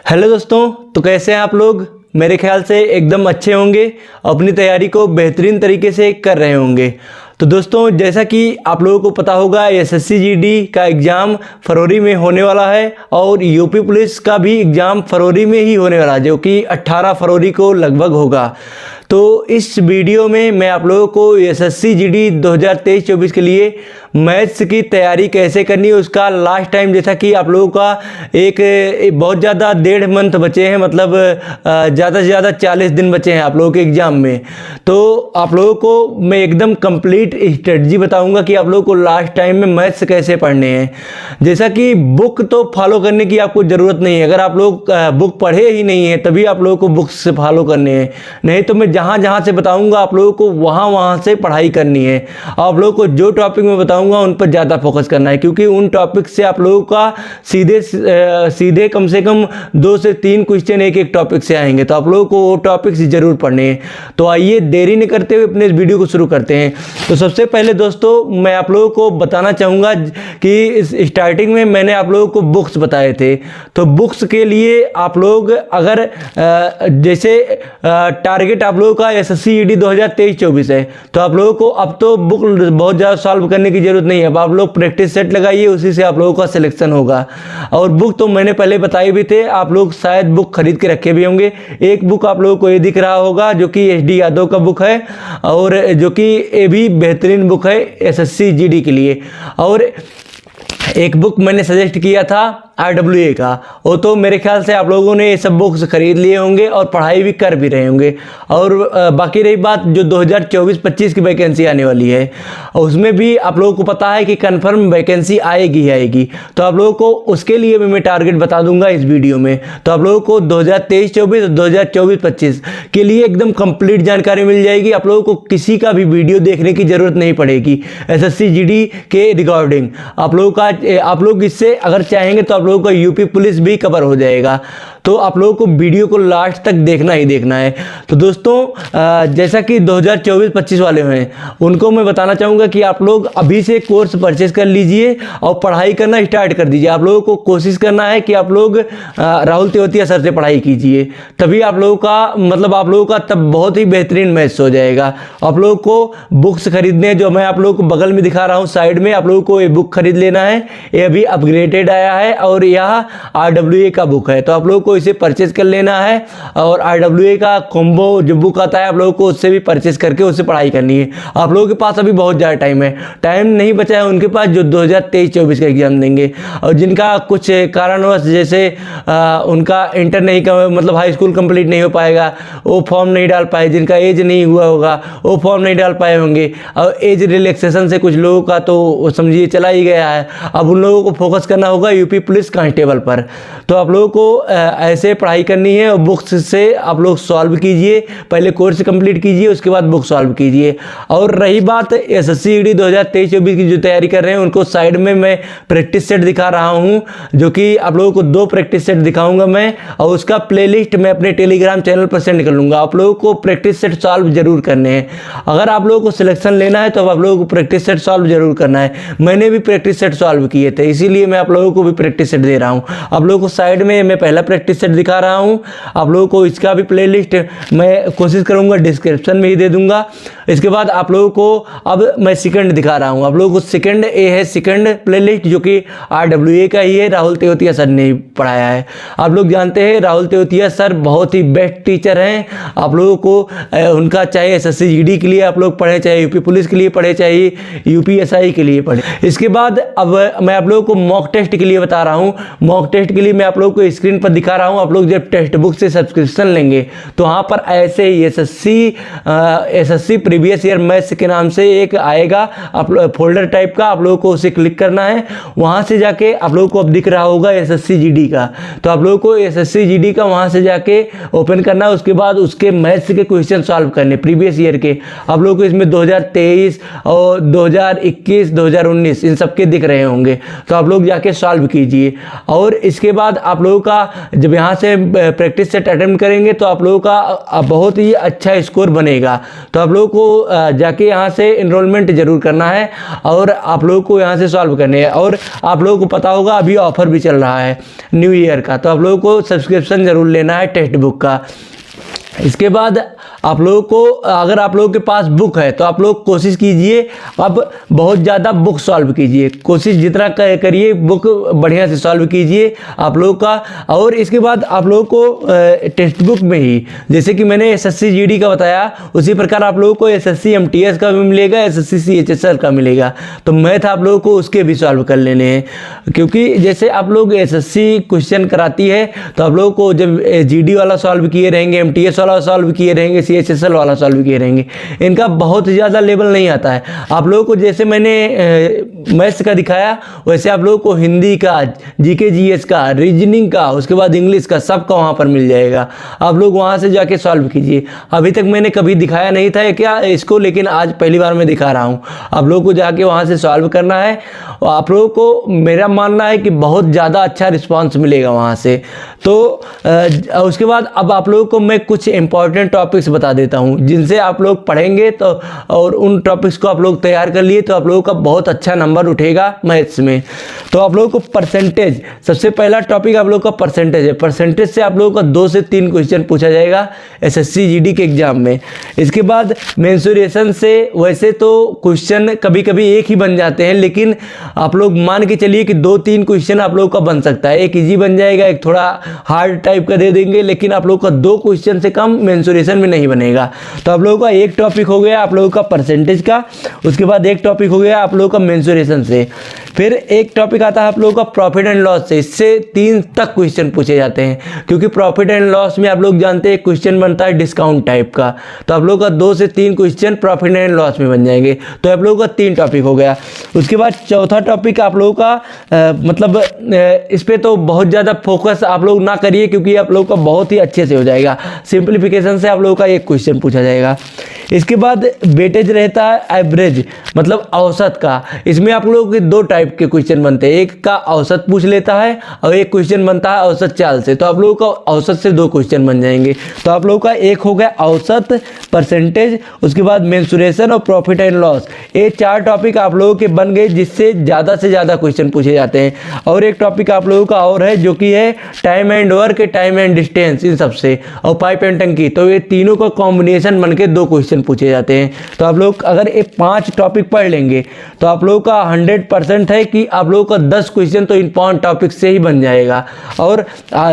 Hello दोस्तों, तो कैसे हैं आप लोग। मेरे ख्याल से एकदम अच्छे होंगे, अपनी तैयारी को बेहतरीन तरीके से कर रहे होंगे। तो दोस्तों, जैसा कि आप लोगों को पता होगा, एसएससी जीडी का एग्ज़ाम फरवरी में होने वाला है और यूपी पुलिस का भी एग्ज़ाम फरवरी में ही होने वाला है, जो कि 18 फरवरी को लगभग होगा। तो इस वीडियो में मैं आप लोगों को एसएससी जीडी 2023-24 के लिए मैथ्स की तैयारी कैसे करनी है, उसका लास्ट टाइम, जैसा कि आप लोगों का एक बहुत ज़्यादा 1.5 मंथ बचे हैं, मतलब ज़्यादा से ज़्यादा 40 दिन बचे हैं आप लोगों के एग्ज़ाम में। तो आप लोगों को मैं एकदम कंप्लीट स्ट्रेटजी बताऊंगा कि आप लोगों को लास्ट टाइम में मैथ्स कैसे पढ़ने हैं। जैसा कि बुक तो फॉलो करने की आपको ज़रूरत नहीं है, अगर आप लोग बुक पढ़े ही नहीं है तभी आप लोगों को बुक्स से फॉलो करने हैं, नहीं तो मैं जहाँ जहाँ से बताऊंगा आप लोगों को वहाँ से पढ़ाई करनी है। आप लोगों को जो टॉपिक में बताऊंगा उन पर ज़्यादा फोकस करना है, क्योंकि उन टॉपिक से आप लोगों का सीधे कम से कम 2 से 3 क्वेश्चन एक टॉपिक से आएंगे, तो आप लोगों को वो टॉपिक्स जरूर पढ़ने हैं। तो आइए देरी नहीं करते हुए अपने इस वीडियो को शुरू करते हैं। तो सबसे पहले दोस्तों, मैं आप लोगों को बताना चाहूँगा कि इस स्टार्टिंग में मैंने आप लोगों को बुक्स बताए थे। तो बुक्स के लिए आप लोग अगर जैसे टारगेट आप लोगों का एसएससी जीडी 2023-24 है, तो आप लोगों को अब तो बुक बहुत ज़्यादा सॉल्व करने की ज़रूरत नहीं है। अब आप लोग प्रैक्टिस सेट लगाइए, उसी से आप लोगों का सिलेक्शन होगा। और बुक तो मैंने पहले बताए भी थे, आप लोग शायद बुक खरीद के रखे भी होंगे। एक बुक आप लोगों को ये दिख रहा होगा, जो कि एचडी यादव का बुक है, और जो कि ये भी बेहतरीन बुक है एसएससी जीडी के लिए। और एक बुक मैंने सजेस्ट किया था RWA का, वो तो मेरे ख्याल से आप लोगों ने ये सब बुक्स खरीद लिए होंगे और पढ़ाई भी कर भी रहे होंगे। और बाकी रही बात जो 2024-25 की वैकेंसी आने वाली है, उसमें भी आप लोगों को पता है कि कंफर्म वैकेंसी आएगी ही आएगी। तो आप लोगों को उसके लिए भी मैं टारगेट बता दूंगा इस वीडियो में। तो आप लोगों को 2023-24 और 2024-25 के लिए एकदम कंप्लीट जानकारी मिल जाएगी। आप लोगों को किसी का भी वीडियो देखने की ज़रूरत नहीं पड़ेगी एसएससी जीडी के रिगार्डिंग। आप लोग इससे अगर चाहेंगे तो आप लोगों का यूपी पुलिस भी कवर हो जाएगा। तो आप लोगों को वीडियो को लास्ट तक देखना ही देखना है। तो दोस्तों, जैसा कि 2024-25 वाले हैं, उनको मैं बताना चाहूँगा कि आप लोग अभी से कोर्स परचेज कर लीजिए और पढ़ाई करना स्टार्ट कर दीजिए। आप लोगों को कोशिश करना है कि आप लोग राहुल तेवतिया सर से पढ़ाई कीजिए, तभी आप लोगों का आप लोगों का तब बहुत ही बेहतरीन मैथ्स हो जाएगा। आप लोगों को बुक्स खरीदने, जो मैं आप लोगों को बगल में दिखा रहा हूँ साइड में, आप लोगों को ये बुक खरीद लेना है। ये अभी अपग्रेडेड आया है और यह RWA का बुक है, तो आप लोगों को इसे परचेज कर लेना है। और RWA का कॉम्बो जो बुक आता है, आप लोगों को उससे भी परचेज करके उससे पढ़ाई करनी है। आप लोगों के पास अभी बहुत ज़्यादा टाइम नहीं बचा है उनके पास, जो 2023-24 का एग्जाम देंगे। और जिनका कुछ कारणवश, जैसे उनका इंटर नहीं मतलब हाई स्कूल कंप्लीट नहीं हो पाएगा, वो फॉर्म नहीं डाल पाए। जिनका एज नहीं हुआ होगा वो फॉर्म नहीं डाल पाए होंगे। और एज रिलैक्सेशन से कुछ लोगों का तो समझिए चला ही गया है। अब उन लोगों को फोकस करना होगा यूपी पुलिस कांस्टेबल पर। तो आप लोगों को ऐसे पढ़ाई करनी है और बुक्स से आप लोग सॉल्व कीजिए। पहले कोर्स कंप्लीट कीजिए, उसके बाद बुक सॉल्व कीजिए। और रही बात एसएससी जीडी 2023-24 की जो तैयारी कर रहे हैं, उनको साइड में मैं प्रैक्टिस सेट दिखा रहा हूं, जो कि आप लोगों को 2 प्रैक्टिस सेट दिखाऊंगा मैं, और उसका प्लेलिस्ट मैं अपने टेलीग्राम चैनल पर सेंड कर लूँगा। आप लोगों को प्रैक्टिस सेट सॉल्व जरूर करने हैं। अगर आप लोगों को सिलेक्शन लेना है तो आप लोगों को प्रैक्टिस सेट सॉल्व जरूर करना है। मैंने भी प्रैक्टिस सेट सॉल्व किए थे, इसीलिए मैं आप लोगों को भी प्रैक्टिस सेट दे रहा हूँ। आप लोगों को साइड में मैं पहला प्रैक्टिस सेट दिखा रहा हूँ। आप लोगों को इसका भी प्लेलिस्ट मैं कोशिश करूँगा डिस्क्रिप्शन में ही दे दूँगा। इसके बाद आप लोगों को अब मैं सेकंड दिखा रहा हूँ। आप लोगों को सेकंड है सेकंड प्लेलिस्ट, जो कि RWA का ही है, राहुल तेवतिया सर ने पढ़ाया है। आप लोग जानते हैं राहुल तेवतिया सर बहुत ही बेस्ट टीचर हैं। आप लोगों को उनका चाहे एसएससी जीडी के लिए आप लोग पढ़े, चाहे यूपी पुलिस के लिए पढ़े, चाहे UPSI के लिए पढ़े। इसके बाद अब मैं आप लोगों को मॉक टेस्ट के लिए बता रहा हूँ। मॉक टेस्ट के लिए मैं आप लोगों को स्क्रीन पर दिखा रहा हूँ। आप लोग जब टेक्स्ट बुक से सब्सक्रिप्शन लेंगे तो वहाँ पर ऐसे ही एसएससी प्रीवियस ईयर मैथ्स के नाम से एक आएगा आप फोल्डर टाइप का, आप लोगों को उसे क्लिक करना है। वहाँ से जाके आप लोगों को अब दिख रहा होगा एसएससी जीडी का, तो आप लोगों को एसएससी जीडी का वहाँ से जाके ओपन करना है। उसके बाद उसके मैथ्स के क्वेश्चन सॉल्व करने प्रीवियस ईयर के। आप लोगों को इसमें 2023 और 2021, 2019 इन सबके दिख रहे होंगे, तो आप लोग जाके सॉल्व कीजिए। कीजिए। और इसके बाद आप लोगों का जब यहाँ से प्रैक्टिस सेट अटेम्प्ट करेंगे तो आप लोगों का बहुत ही अच्छा स्कोर बनेगा। तो आप लोगों को जाके यहाँ से इनरोलमेंट जरूर करना है और आप लोगों को यहाँ से सॉल्व करने हैं। और आप लोगों को पता होगा अभी ऑफर भी चल रहा है न्यू ईयर का, तो आप लोगों को सब्सक्रिप्शन जरूर लेना है टेक्स्ट बुक का। इसके बाद आप लोगों को, अगर आप लोगों के पास बुक है तो आप लोग कोशिश कीजिए अब बहुत ज़्यादा बुक सॉल्व कीजिए, कोशिश जितना करिए बुक बढ़िया से सॉल्व कीजिए आप लोगों का। और इसके बाद आप लोगों को टेक्स्ट बुक में ही, जैसे कि मैंने एसएससी जीडी का बताया, उसी प्रकार आप लोगों को एसएससी एमटीएस का भी मिलेगा, एसएससी सीएचएसएल का मिलेगा। तो मैथ आप लोगों को उसके भी सॉल्व कर लेने हैं, क्योंकि जैसे आप लोग एसएससी क्वेश्चन कराती है तो आप लोगों को जब जीडी वाला सॉल्व किए रहेंगे, एमटीएस वाला सॉल्व किए रहेंगे, सीएचएसएल वाला सॉल्व किए रहेंगे, इनका बहुत ज़्यादा लेवल नहीं आता है। आप लोगों को जैसे मैंने मैथ्स का दिखाया वैसे आप लोगों को हिंदी का, जीके जीएस का, रीजनिंग का, उसके बाद इंग्लिश का, सबका वहाँ पर मिल जाएगा। आप लोग वहाँ से जाके सॉल्व कीजिए। अभी तक मैंने कभी दिखाया नहीं था क्या इसको, लेकिन आज पहली बार मैं दिखा रहा हूँ। आप लोगों को जाके वहाँ से सॉल्व करना है। आप लोगों को मेरा मानना है कि बहुत ज़्यादा अच्छा रिस्पॉन्स मिलेगा वहाँ से। तो उसके बाद अब आप लोगों को मैं कुछ इंपॉर्टेंट टॉपिक्स बता देता हूँ जिनसे आप लोग पढ़ेंगे तो, और उन टॉपिक्स को आप लोग तैयार कर लिए तो आप लोगों का बहुत अच्छा नंबर उठेगा मैथ्स में। तो आप लोगों को परसेंटेज, सबसे पहला टॉपिक आप लोगों का परसेंटेज है। परसेंटेज से आप लोगों का 2 से 3 क्वेश्चन पूछा जाएगा एसएससी जीडी के एग्जाम में। इसके बाद मेंसुरेशन से वैसे तो क्वेश्चन कभी कभी एक ही बन जाते हैं, लेकिन आप लोग मान के चलिए कि 2-3 क्वेश्चन आप लोगों का बन सकता है। एक इजी बन जाएगा, एक थोड़ा हार्ड टाइप का दे देंगे, लेकिन आप लोगों का 2 क्वेश्चन से कम मेंसुरेशन में नहीं बनेगा। तो आप लोगों का एक टॉपिक हो गया आप लोगों का परसेंटेज का, उसके बाद एक टॉपिक हो गया आप लोगों का मेंसुरेशन से, फिर एक टॉपिक आता है आप लोगों का प्रॉफिट एंड लॉस से। इससे 3 तक क्वेश्चन पूछे जाते हैं, क्योंकि प्रॉफिट एंड लॉस में आप लोग जानते हैं क्वेश्चन बनता है डिस्काउंट टाइप का। तो आप लोगों का 2 से 3 क्वेश्चन प्रॉफिट एंड लॉस में बन जाएंगे। तो आप लोगों का 3 टॉपिक हो गया। उसके बाद चौथा टॉपिक आप लोगों का मतलब इस पर तो बहुत ज़्यादा फोकस आप लोग ना करिए, क्योंकि आप लोगों का बहुत ही अच्छे से हो जाएगा। सिंप्लीफिकेशन से आप लोगों का एक क्वेश्चन पूछा जाएगा। इसके बाद वेटेज रहता है एवरेज, मतलब औसत का। इसमें आप लोगों के 2 टाइप के क्वेश्चन बनते हैं, एक का औसत पूछ लेता है और एक क्वेश्चन बनता है औसत चाल से। तो आप लोगों का औसत से 2 क्वेश्चन बन जाएंगे। तो आप लोगों का एक हो गया औसत, परसेंटेज, उसके बाद मेंसुरेशन और प्रॉफिट एंड लॉस। ये 4 टॉपिक आप लोगों के बन गए जिससे ज़्यादा से ज़्यादा क्वेश्चन पूछे जाते हैं। और एक टॉपिक आप लोगों का और है जो कि है time and work, time and distance, इन सबसे, और पाइप एंड टंकी। तो ये तीनों का कॉम्बिनेशन बन के 2 क्वेश्चन पूछे जाते हैं। तो आप लोग अगर ये 5 टॉपिक पढ़ लेंगे तो आप लोगों का 100% है कि आप लोगों का 10 क्वेश्चन तो इन 5 टॉपिक से ही बन जाएगा। और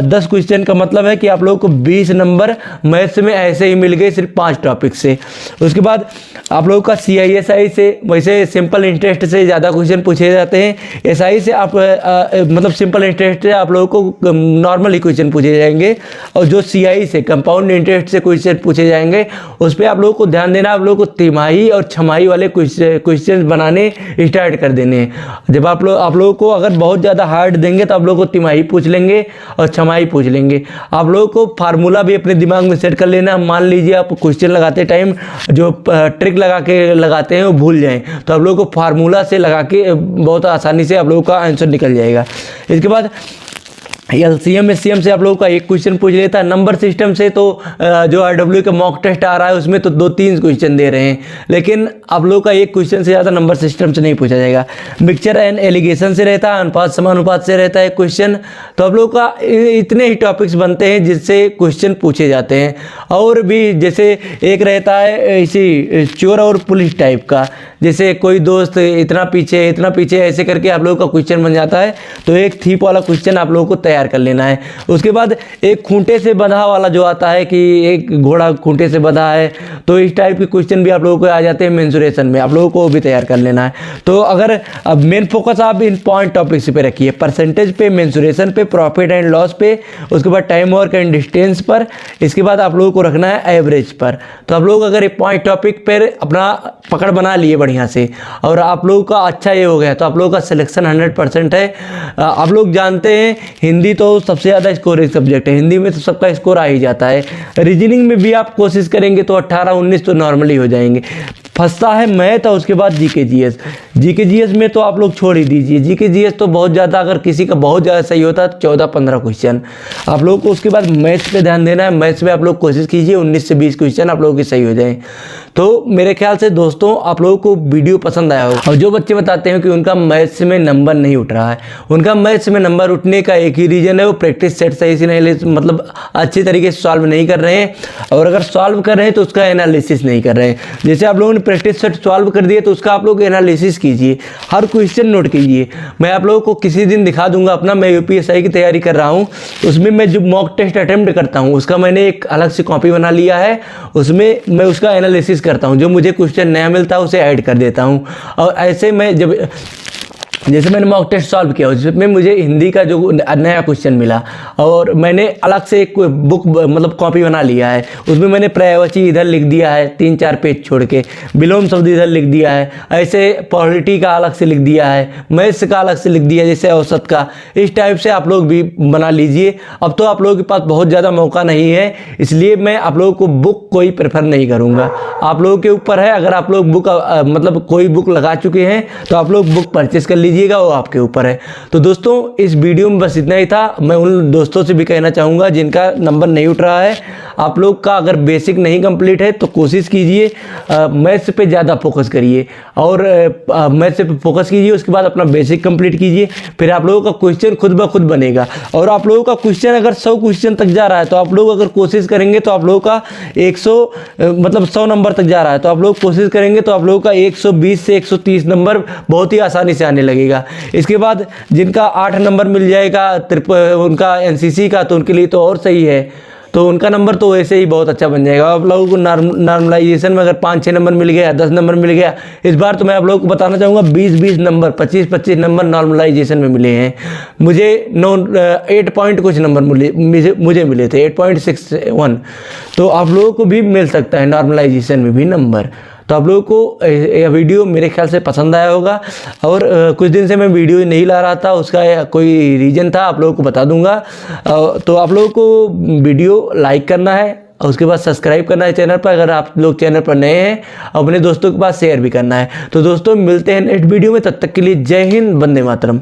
10 क्वेश्चन का मतलब है कि आप लोगों को 20 नंबर मैथ्स में ऐसे ही मिल गए सिर्फ 5 टॉपिक से। उसके बाद आप लोगों का CISI से वैसे सिंपल इंटरेस्ट से ज़्यादा क्वेश्चन पूछे जाते हैं। SI से आप मतलब सिंपल इंटरेस्ट से आप लोगों को नॉर्मल ही क्वेश्चन पूछे जाएंगे। और जो CI से कंपाउंड इंटरेस्ट से क्वेश्चन पूछे जाएंगे उस पर आप लोगों को ध्यान देना। आप लोगों को तिमाही और छमाही वाले क्वेश्चन बनाने स्टार्ट कर देने हैं। जब आप लोगों को अगर बहुत ज़्यादा हार्ड देंगे तो आप लोगों को तिमाही पूछ लेंगे और छमाही पूछ लेंगे। आप लोगों को फार्मूला भी अपने दिमाग में सेट कर लेना। मान लीजिए आप क्वेश्चन लगाते टाइम जो ट्रिक लगा के लगाते हैं वो भूल जाएं, तो आप लोगों को फार्मूला से लगा के बहुत आसानी से आप लोगों का आंसर निकल जाएगा। इसके बाद LCM SCM से आप लोगों का एक क्वेश्चन पूछ लेता है। नंबर सिस्टम से तो जो RW का मॉक टेस्ट आ रहा है उसमें तो 2-3 क्वेश्चन दे रहे हैं, लेकिन आप लोगों का एक क्वेश्चन से ज़्यादा नंबर सिस्टम से नहीं पूछा जाएगा। मिक्सचर एंड एलिगेशन से रहता है, अनुपात समानुपात से रहता है क्वेश्चन। तो आप लोगों का इतने ही टॉपिक्स बनते हैं जिससे क्वेश्चन पूछे जाते हैं। और भी जैसे एक रहता है इसी चोर और पुलिस टाइप का, जैसे कोई दोस्त इतना पीछे ऐसे करके आप लोगों का क्वेश्चन बन जाता है। तो एक थीप वाला क्वेश्चन आप लोगों को तैयार कर लेना है। उसके बाद एक खूंटे से बंधा वाला जो आता है कि एक घोड़ा खूंटे से बंधा है, तो इस टाइप के क्वेश्चन भी आप लोगों को आ जाते हैं मेंसुरेशन में। आप लोगों को भी तैयार कर लेना है। तो अगर अब मेन फोकस आप इन पॉइंट टॉपिक्स पे रखिए, परसेंटेज पे, मेंसुरेशन पे, प्रॉफिट एंड लॉस पे, उसके बाद टाइम वर्क एंड डिस्टेंस पर, इसके बाद आप लोगों को रखना है एवरेज पर। तो आप लोग अगर एक पॉइंट टॉपिक पर अपना पकड़ बना लिए बढ़िया से और आप लोगों का अच्छा ये हो गया तो आप लोगों का सिलेक्शन 100% है। आप लोग जानते हैं हिंदी तो सबसे ज़्यादा स्कोरिंग सब्जेक्ट है, हिंदी में तो सबका स्कोर आ ही जाता है। रीजनिंग में भी आप कोशिश करेंगे तो 18-19 तो नॉर्मली हो जाएंगे। फंसता है मैथ और उसके बाद जीके जीएस। जीके जीएस में तो आप लोग छोड़ ही दीजिए, जीके जीएस तो बहुत ज़्यादा, अगर किसी का बहुत ज़्यादा सही होता है तो 14-15 क्वेश्चन आप लोगों को। उसके बाद मैथ्स पे ध्यान देना है, मैथ्स में आप लोग कोशिश कीजिए 19 से 20 क्वेश्चन आप लोगों के सही हो जाएं। तो मेरे ख्याल से दोस्तों आप लोगों को वीडियो पसंद आया होगा। और जो बच्चे बताते हैं कि उनका मैथ्स में नंबर नहीं उठ रहा है, उनका मैथ्स में नंबर उठने का एक ही रीज़न है, वो प्रैक्टिस सेट सही से नहीं, मतलब अच्छी तरीके से सॉल्व नहीं कर रहे हैं, और अगर सॉल्व कर रहे हैं तो उसका एनालिसिस नहीं कर रहे हैं। जैसे आप लोगों ने प्रैक्टिस सेट सॉल्व कर दिए तो उसका आप लोग एनालिसिस कीजिए, हर क्वेश्चन नोट कीजिए। मैं आप लोगों को किसी दिन दिखा दूंगा अपना, मैं यूपीएससी की तैयारी कर रहा हूँ, उसमें मैं जो मॉक टेस्ट अटेम्प्ट करता हूँ उसका मैंने एक अलग से कॉपी बना लिया है, उसमें मैं उसका एनालिसिस करता हूँ, जो मुझे क्वेश्चन नया मिलता है उसे ऐड कर देता हूँ। और ऐसे मैं जब जैसे मैंने मॉक टेस्ट सॉल्व किया उसमें मुझे हिंदी का जो नया क्वेश्चन मिला, और मैंने अलग से एक बुक मतलब कॉपी बना लिया है, उसमें मैंने पर्यायवाची इधर लिख दिया है 3-4 पेज छोड़ के, विलोम शब्द इधर लिख दिया है, ऐसे पॉलिटी का अलग से लिख दिया है, मैथ्स का अलग से लिख दिया, जैसे औसत का। इस टाइप से आप लोग भी बना लीजिए। अब तो आप लोगों के पास बहुत ज़्यादा मौका नहीं है, इसलिए मैं आप लोगों को बुक कोई प्रेफर नहीं करूँगा, आप लोगों के ऊपर है। अगर आप लोग बुक मतलब कोई बुक लगा चुके हैं तो आप लोग बुक परचेस कर लीजिएगा, वो आपके ऊपर है। तो दोस्तों इस वीडियो में बस इतना ही था। मैं उन दोस्तों से भी कहना चाहूँगा जिनका नंबर नहीं उठ रहा है, आप लोग का अगर बेसिक नहीं कंप्लीट है तो कोशिश कीजिए मैथ्स पे ज़्यादा फोकस करिए, और मैथ्स पे फोकस कीजिए, उसके बाद अपना बेसिक कंप्लीट कीजिए, फिर आप लोगों का क्वेश्चन खुद ब खुद बनेगा। और आप लोगों का क्वेश्चन अगर 100 क्वेश्चन तक जा रहा है तो आप लोग अगर कोशिश करेंगे तो आप लोगों का 100 नंबर तक जा रहा है तो आप लोग कोशिश करेंगे तो आप लोगों का 120 से 130 नंबर बहुत ही आसानी से आने लगेगा। इसके बाद जिनका 8 नंबर मिल जाएगा उनका एनसीसी का, तो उनके लिए तो और सही है, तो उनका नंबर तो वैसे ही बहुत अच्छा बन जाएगा। आप लोगों को नॉर्मलाइजेशन में अगर 5-6 नंबर मिल गया, 10 नंबर मिल गया, इस बार तो मैं आप लोगों को बताना चाहूँगा 20-20 नंबर, 25-25 नंबर नॉर्मलाइजेशन में मिले हैं। मुझे 8 पॉइंट कुछ नंबर मुझे मिले थे, 8.61। तो आप लोगों को भी मिल सकता है नॉर्मलाइजेशन में भी नंबर। तो आप लोगों को यह वीडियो मेरे ख्याल से पसंद आया होगा, और कुछ दिन से मैं वीडियो नहीं ला रहा था, उसका कोई रीज़न था, आप लोगों को बता दूंगा। तो आप लोगों को वीडियो लाइक करना है और उसके बाद सब्सक्राइब करना है चैनल पर, अगर आप लोग चैनल पर नए हैं, अपने दोस्तों के पास शेयर भी करना है। तो दोस्तों मिलते हैं नेक्स्ट वीडियो में, तब तक के लिए जय हिंद, वंदे मातरम।